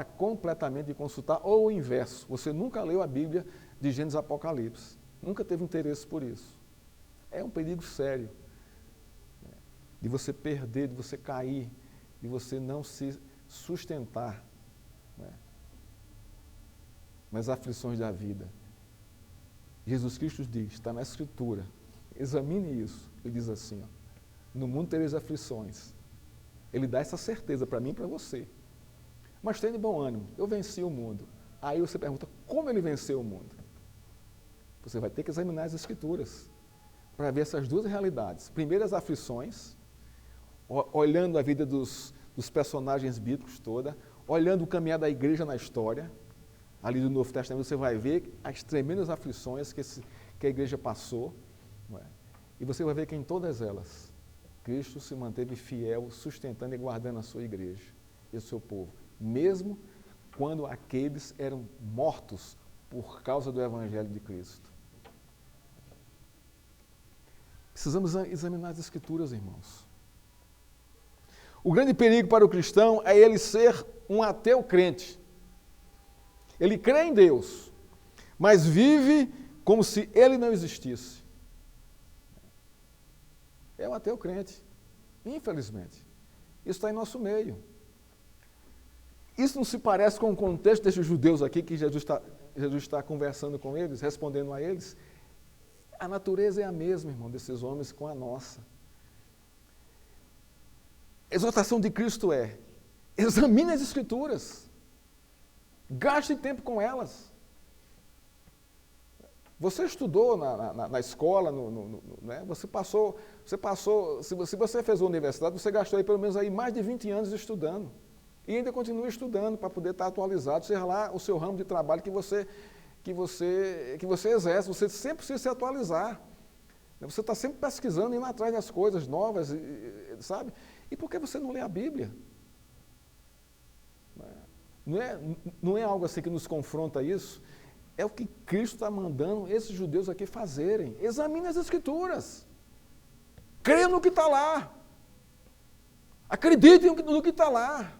completamente de consultar, ou o inverso, você nunca leu a Bíblia de Gênesis a Apocalipse, nunca teve interesse por isso. É um perigo sério, de você perder, de você cair, de você não se sustentar nas aflições da vida. Jesus Cristo diz, está na Escritura, examine isso. Ele diz assim, ó, no mundo tereis aflições, Ele dá essa certeza para mim e para você. Mas tenha de bom ânimo, eu venci o mundo. Aí você pergunta, como ele venceu o mundo? Você vai ter que examinar as Escrituras para ver essas duas realidades. Primeiro, as aflições, olhando a vida dos personagens bíblicos toda, olhando o caminhar da igreja na história. Ali do Novo Testamento você vai ver as tremendas aflições que a igreja passou. Não é? E você vai ver que em todas elas, Cristo se manteve fiel, sustentando e guardando a sua igreja e o seu povo, mesmo quando aqueles eram mortos por causa do Evangelho de Cristo. Precisamos examinar as Escrituras, irmãos. O grande perigo para o cristão é ele ser um ateu crente. Ele crê em Deus, mas vive como se ele não existisse. É um ateu crente, infelizmente. Isso está em nosso meio. Isso não se parece com o contexto desses judeus aqui, que Jesus está conversando com eles, respondendo a eles. A natureza é a mesma, irmão, desses homens com a nossa. A exortação de Cristo é: examine as Escrituras, gaste tempo com elas. Você estudou na escola, né? Você passou, se você fez a universidade, você gastou aí pelo menos aí mais de 20 anos estudando. E ainda continua estudando para poder estar atualizado, seja lá o seu ramo de trabalho que você exerce. Você sempre precisa se atualizar. Você está sempre pesquisando, indo atrás das coisas novas, sabe? E por que você não lê a Bíblia? Não é algo assim que nos confronta isso. É o que Cristo está mandando esses judeus aqui fazerem. Examine as Escrituras. Creia no que está lá. Acreditem no que está lá.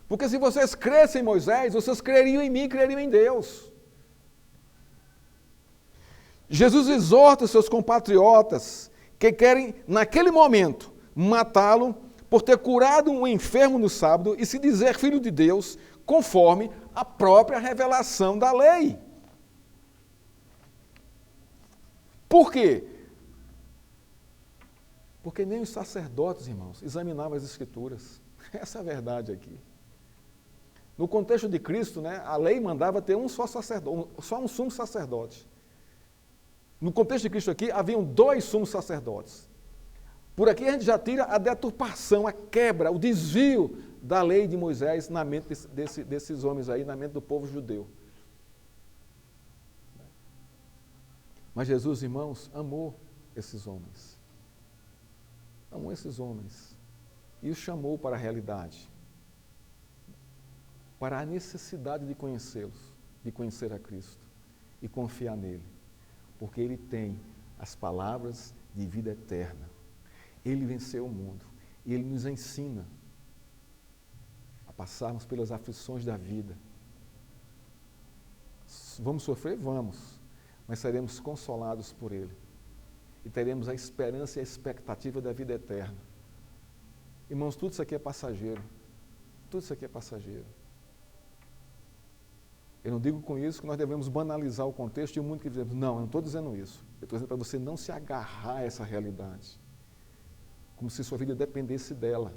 Porque se vocês crescem em Moisés, vocês creriam em mim, creriam em Deus. Jesus exorta os seus compatriotas que querem, naquele momento, matá-lo por ter curado um enfermo no sábado e se dizer filho de Deus, conforme a própria revelação da lei. Por quê? Porque nem os sacerdotes, irmãos, examinavam as Escrituras. Essa é a verdade aqui. No contexto de Cristo, né, a lei mandava ter um só sacerdote, só um sumo sacerdote. No contexto de Cristo aqui, haviam 2 sumos sacerdotes. Por aqui a gente já tira a deturpação, a quebra, o desvio da lei de Moisés na mente desses homens aí, na mente do povo judeu. Mas Jesus, irmãos, amou esses homens. Amou esses homens. E os chamou para a realidade. Para a necessidade de conhecê-los, de conhecer a Cristo e confiar nele. Porque ele tem as palavras de vida eterna. Ele venceu o mundo e ele nos ensina a passarmos pelas aflições da vida. Vamos sofrer? Vamos, mas seremos consolados por ele e teremos a esperança e a expectativa da vida eterna. Irmãos, tudo isso aqui é passageiro. Tudo isso aqui é passageiro. Eu não digo com isso que nós devemos banalizar o contexto e o mundo que vivemos. Não, eu não estou dizendo isso. Eu estou dizendo para você não se agarrar a essa realidade. Como se sua vida dependesse dela,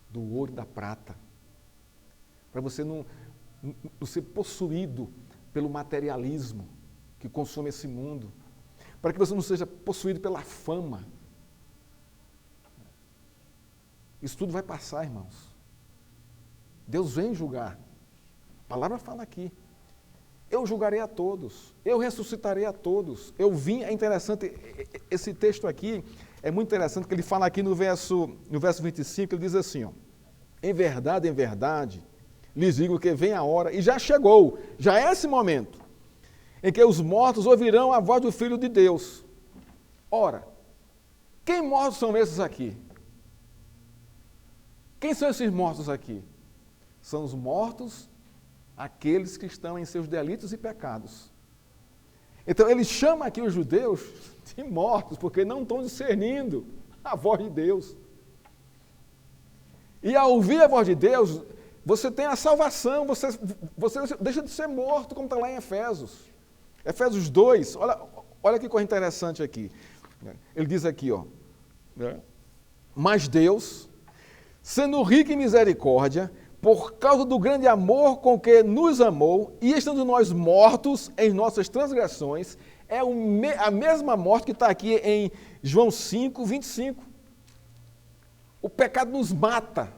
do ouro e da prata. Para você não ser possuído pelo materialismo que consome esse mundo. Para que você não seja possuído pela fama. Isso tudo vai passar, irmãos. Deus vem julgar. A palavra fala aqui. Eu julgarei a todos, eu ressuscitarei a todos. Eu vim, é interessante, esse texto aqui é muito interessante, que ele fala aqui no verso 25, ele diz assim, ó, em verdade, lhes digo que vem a hora, e já chegou, já é esse momento, em que os mortos ouvirão a voz do Filho de Deus. Ora, quem mortos são esses aqui? Quem são esses mortos aqui? São os mortos aqueles que estão em seus delitos e pecados. Então ele chama aqui os judeus de mortos, porque não estão discernindo a voz de Deus. E ao ouvir a voz de Deus, você tem a salvação, você deixa de ser morto, como está lá em Efésios. Efésios 2, olha que coisa interessante aqui. Ele diz aqui, ó, Mas Deus, sendo rico em misericórdia, por causa do grande amor com que nos amou, e estando nós mortos em nossas transgressões, é a mesma morte que está aqui em João 5, 25. O pecado nos mata.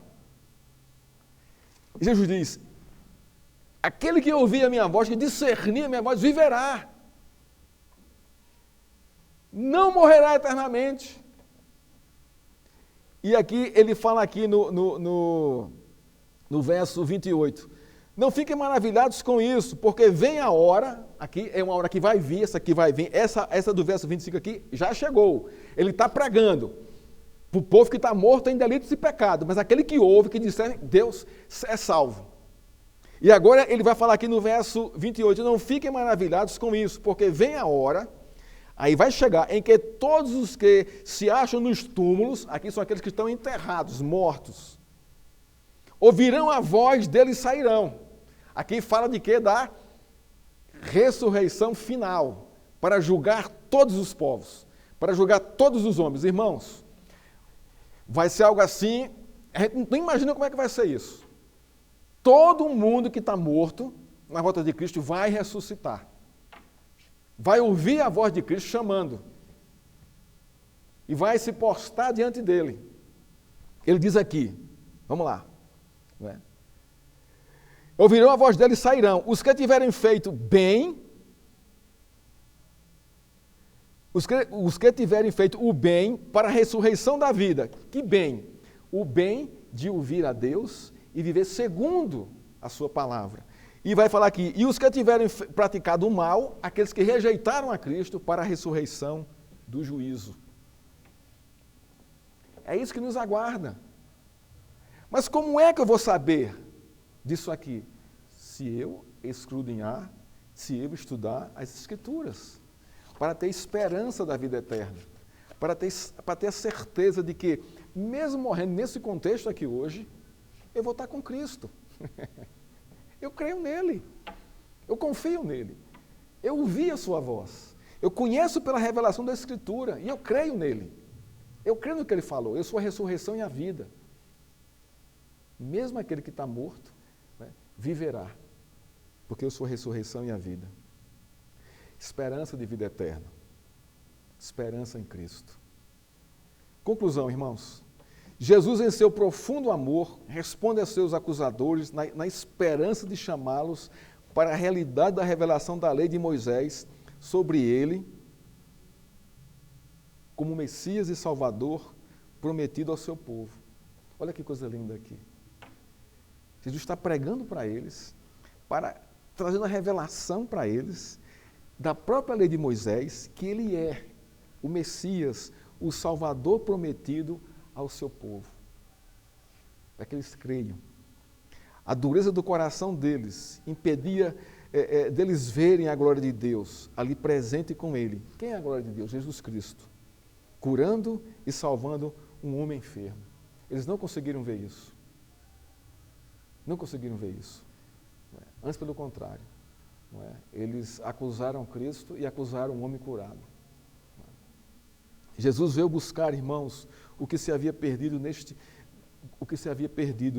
E Jesus diz, aquele que ouvir a minha voz, que discernir a minha voz, viverá. Não morrerá eternamente. E aqui, ele fala aqui no verso 28. Não fiquem maravilhados com isso, porque vem a hora, aqui é uma hora que vai vir, essa aqui vai vir, essa do verso 25 aqui já chegou. Ele está pregando para o povo que está morto em delitos e pecado, mas aquele que ouve, que disser, Deus é salvo. E agora ele vai falar aqui no verso 28, não fiquem maravilhados com isso, porque vem a hora, aí vai chegar, em que todos os que se acham nos túmulos, aqui são aqueles que estão enterrados, mortos, ouvirão a voz dele e sairão. Aqui fala de quê? Da ressurreição final, para julgar todos os povos, para julgar todos os homens. Irmãos, vai ser algo assim, a gente não imagina como é que vai ser isso. Todo mundo que está morto, na volta de Cristo, vai ressuscitar. Vai ouvir a voz de Cristo chamando. E vai se postar diante dele. Ele diz aqui, vamos lá. Ouvirão a voz dele e sairão. Os que tiverem feito bem, os que tiverem feito o bem para a ressurreição da vida. Que bem? O bem de ouvir a Deus e viver segundo a sua palavra. E vai falar aqui, e os que tiverem praticado o mal, aqueles que rejeitaram a Cristo para a ressurreição do juízo. É isso que nos aguarda. Mas como é que eu vou saber disso aqui? Se eu escudriñar, se eu estudar as Escrituras, para ter esperança da vida eterna, para ter a certeza de que, mesmo morrendo nesse contexto aqui hoje, eu vou estar com Cristo. Eu creio nele, eu confio nele, eu ouvi a sua voz, eu conheço pela revelação da Escritura e eu creio nele. Eu creio no que ele falou, eu sou a ressurreição e a vida. Mesmo aquele que está morto, viverá, porque eu sou a ressurreição e a vida. Esperança de vida eterna, esperança em Cristo. Conclusão, irmãos. Jesus, em seu profundo amor, responde a seus acusadores na esperança de chamá-los para a realidade da revelação da lei de Moisés sobre ele, como Messias e Salvador prometido ao seu povo. Olha que coisa linda aqui. Jesus está pregando para eles, trazendo a revelação para eles da própria lei de Moisés, que ele é o Messias, o Salvador prometido ao seu povo, para que eles creiam. A dureza do coração deles impedia deles verem a glória de Deus ali presente com ele. Quem é a glória de Deus? Jesus Cristo, curando e salvando um homem enfermo. Eles não conseguiram ver isso. Não conseguiram ver isso. Antes, pelo contrário. Eles acusaram Cristo e acusaram um homem curado. Jesus veio buscar, irmãos, o que se havia perdido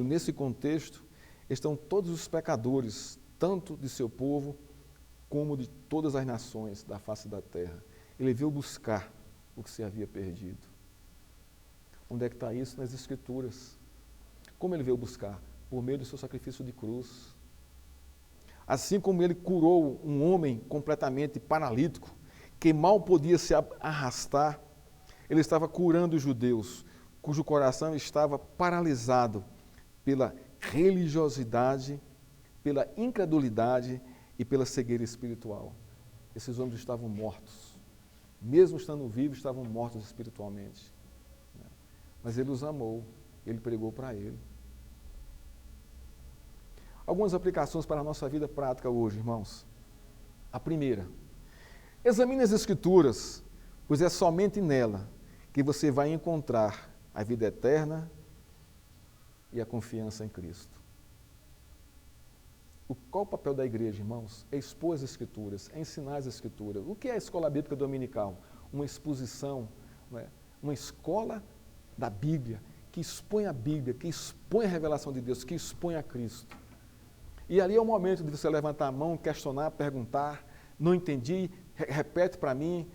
nesse contexto. Estão todos os pecadores, tanto de seu povo como de todas as nações da face da terra. Ele veio buscar o que se havia perdido. Onde é que está isso? Nas Escrituras. Como ele veio buscar? Por meio do seu sacrifício de cruz. Assim como ele curou um homem completamente paralítico, que mal podia se arrastar, ele estava curando os judeus, cujo coração estava paralisado pela religiosidade, pela incredulidade e pela cegueira espiritual. Esses homens estavam mortos. Mesmo estando vivos, estavam mortos espiritualmente. Mas ele os amou, ele pregou para ele. Algumas aplicações para a nossa vida prática hoje, irmãos. A primeira, examine as Escrituras, pois é somente nela que você vai encontrar a vida eterna e a confiança em Cristo. Qual o papel da igreja, irmãos? É expor as Escrituras, é ensinar as Escrituras. O que é a escola bíblica dominical? Uma exposição, uma escola da Bíblia, que expõe a Bíblia, que expõe a revelação de Deus, que expõe a Cristo. E ali é o momento de você levantar a mão, questionar, perguntar, não entendi, repete para mim.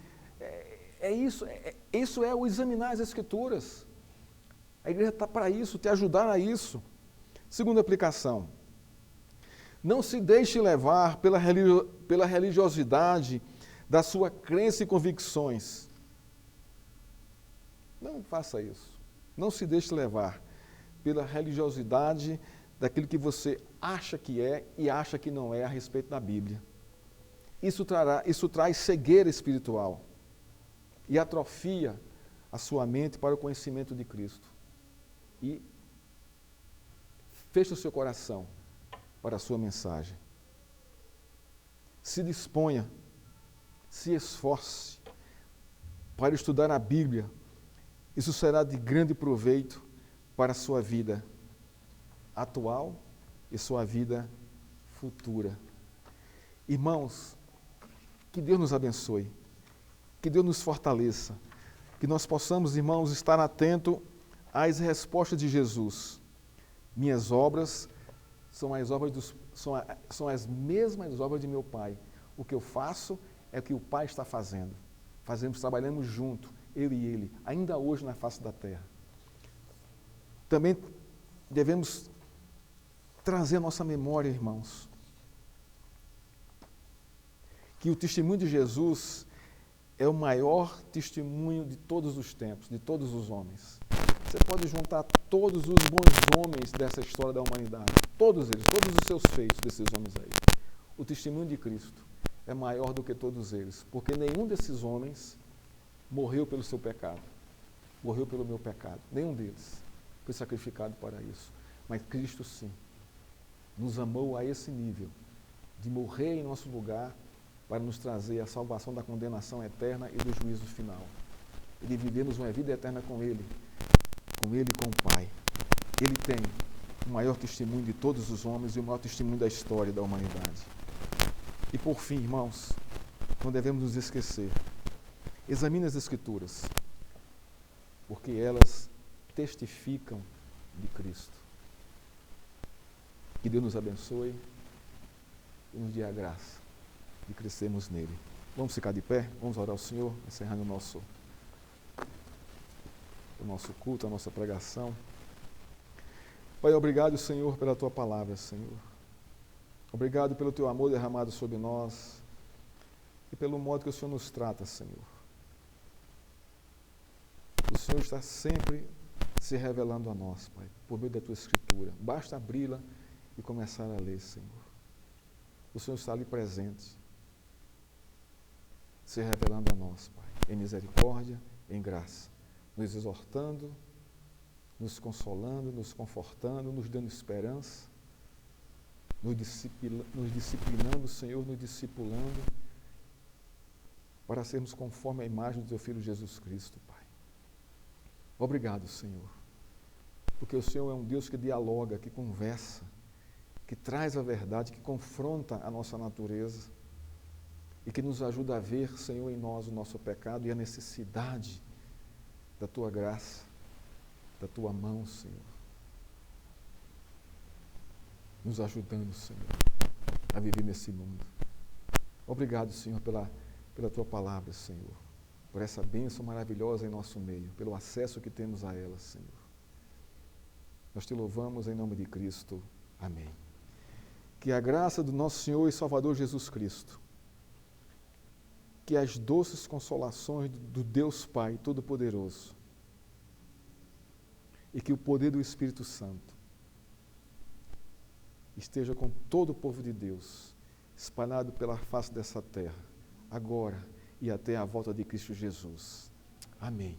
Isso é o examinar as Escrituras. A igreja está para isso, te ajudar a isso. Segunda aplicação, não se deixe levar pela religiosidade da sua crença e convicções. Não faça isso. Não se deixe levar pela religiosidade daquilo que você acha que é e acha que não é a respeito da Bíblia. Isso traz cegueira espiritual e atrofia a sua mente para o conhecimento de Cristo. E feche o seu coração para a sua mensagem. Se disponha, se esforce para estudar a Bíblia. Isso será de grande proveito para a sua vida atual e sua vida futura. Irmãos, que Deus nos abençoe, que Deus nos fortaleça, que nós possamos, irmãos, estar atentos às respostas de Jesus. Minhas obras são as mesmas obras de meu Pai. O que eu faço é o que o Pai está fazendo. Trabalhamos junto, eu e Ele, ainda hoje na face da terra. Também devemos trazer à nossa memória, irmãos, que o testemunho de Jesus é o maior testemunho de todos os tempos, de todos os homens. Você pode juntar todos os bons homens dessa história da humanidade, todos eles, todos os seus feitos desses homens aí. O testemunho de Cristo é maior do que todos eles, porque nenhum desses homens morreu pelo seu pecado, morreu pelo meu pecado. Nenhum deles foi sacrificado para isso. Mas Cristo sim, nos amou a esse nível, de morrer em nosso lugar para nos trazer a salvação da condenação eterna e do juízo final. E de vivermos uma vida eterna com Ele e com o Pai. Ele tem o maior testemunho de todos os homens e o maior testemunho da história da humanidade. E por fim, irmãos, não devemos nos esquecer, examine as Escrituras, porque elas testificam de Cristo. Que Deus nos abençoe e nos dê a graça de crescermos nele. Vamos ficar de pé, vamos orar ao Senhor, encerrando o nosso culto, a nossa pregação. Pai, obrigado, Senhor, pela Tua palavra, Senhor. Obrigado pelo Teu amor derramado sobre nós e pelo modo que o Senhor nos trata, Senhor. O Senhor está sempre se revelando a nós, Pai, por meio da Tua Escritura. Basta abri-la e começar a ler, Senhor. O Senhor está ali presente, se revelando a nós, Pai, em misericórdia, em graça, nos exortando, nos consolando, nos confortando, nos dando esperança, nos disciplinando, Senhor, nos discipulando, para sermos conforme a imagem do Teu Filho Jesus Cristo, Pai. Obrigado, Senhor, porque o Senhor é um Deus que dialoga, que conversa, que traz a verdade, que confronta a nossa natureza e que nos ajuda a ver, Senhor, em nós o nosso pecado e a necessidade da Tua graça, da Tua mão, Senhor, nos ajudando, Senhor, a viver nesse mundo. Obrigado, Senhor, pela Tua palavra, Senhor, por essa bênção maravilhosa em nosso meio, pelo acesso que temos a ela, Senhor. Nós Te louvamos em nome de Cristo. Amém. Que a graça do nosso Senhor e Salvador Jesus Cristo, que as doces consolações do Deus Pai Todo-Poderoso e que o poder do Espírito Santo esteja com todo o povo de Deus, espalhado pela face dessa terra, agora e até a volta de Cristo Jesus. Amém.